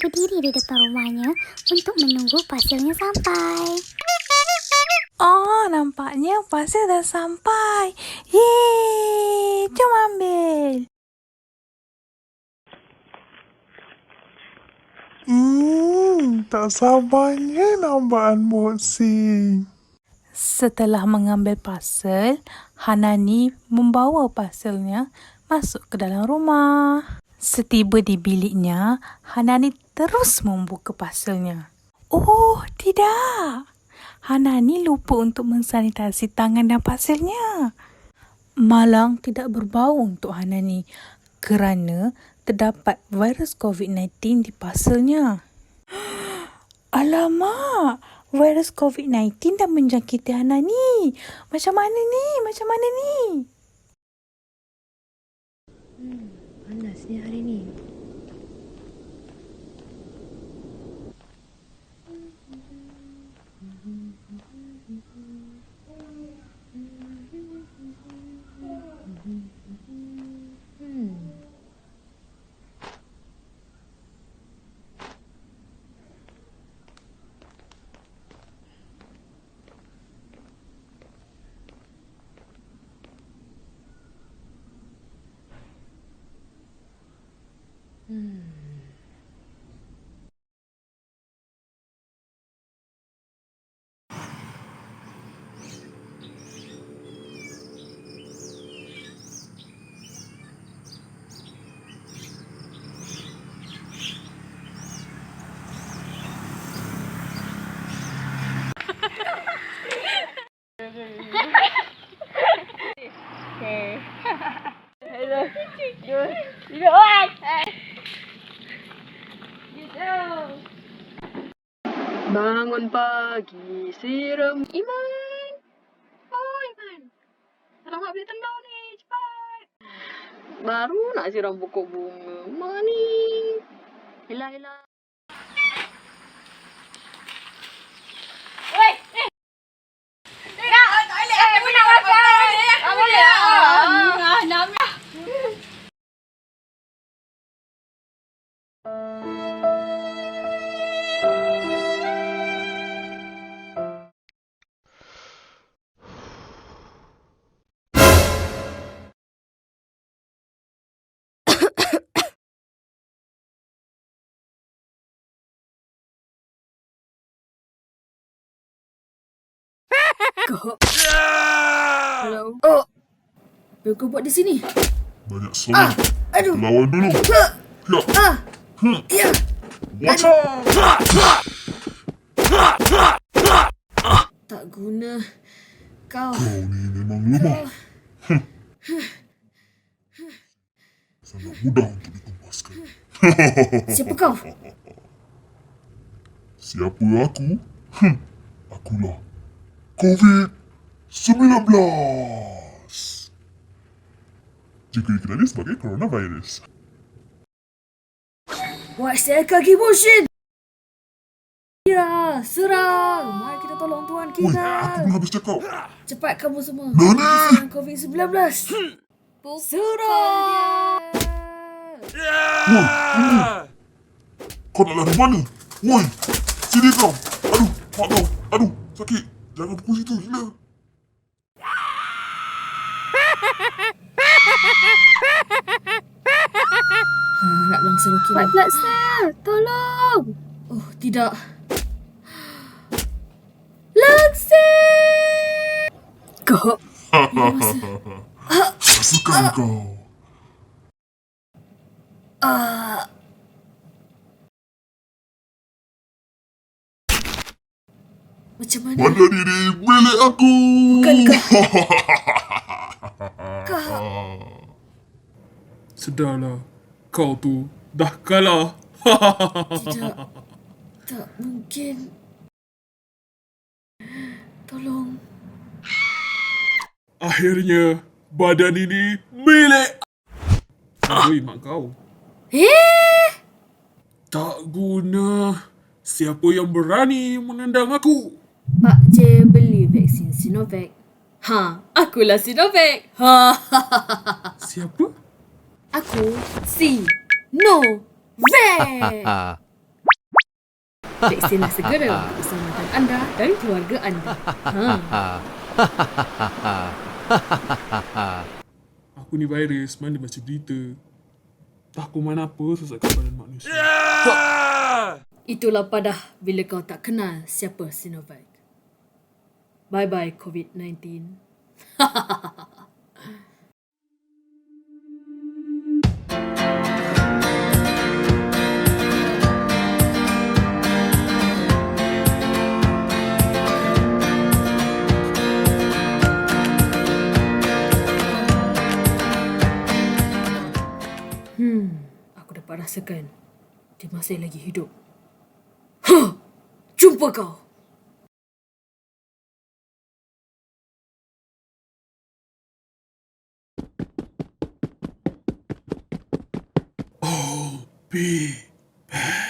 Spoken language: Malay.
berdiri di depan rumahnya untuk menunggu parselnya sampai. Oh, nampaknya parcel dah sampai. Yeay, jom ambil. Tak sabarnya nak unboxing. Setelah mengambil parcel, Hanani membawa parcelnya masuk ke dalam rumah. Setiba di biliknya, Hanani terus membuka parcelnya. Oh, tidak. Hanani lupa untuk mensanitasi tangan dan parcelnya. Malang tidak berbau untuk Hanani kerana terdapat virus COVID-19 di parcelnya. Alamak, virus COVID-19 dah menjangkiti Hanani. Macam mana ni? Panasnya hari ni. Bangun pagi, siram Iman. Oh, Iman. Selamat beli telur ni, cepat. Baru nak siram pokok bunga. Mak ni. Hilang. Hello. Oh. Apa kau buat di sini? Banyak selang. Aduh. Lawan dulu. Ya. Watch out! Tak guna. Kau. Kau ni memang lemah. Sangat mudah untuk ditumpaskan. Siapa kau? Siapa aku? Akulah COVID-19. Juga dikenali sebagai coronavirus. What's that kaki motion? Ya, serang. Mari kita tolong tuan Oi, aku kita. belum habis cakap. Cepat kamu semua. Nani! Serang COVID-19. Serang. Woi, kau nak lari mana? Woi, sini kau. Aduh, mak kau. Aduh, sakit. Jangan pukul situ, gila. Harap langsung okey. Buat blood cell, tolong. Oh, tidak. Langsir! Kau. Rasakan kau. Macam mana? Mana diri milik aku. Bukan kau. Sudahlah, kau tu dah kalah. Tidak. Tak mungkin. Tolong. Akhirnya, badan ini milik. Oi, mak kau. Tak guna. Siapa yang berani menendang aku? Pak J beli vaksin Sinovac. Akulah Sinovac. Siapa? Aku Sinovac. Vaksinlah segera untuk keselamatan anda dan keluarga anda. Aku ni virus, mana baca berita. Tak kuman apa sesatkan badan manusia. Itulah padah bila kau tak kenal siapa Sinovac. Bye-bye COVID-19. Aku dapat rasakan dia masih lagi hidup. Jumpa kau! Be back.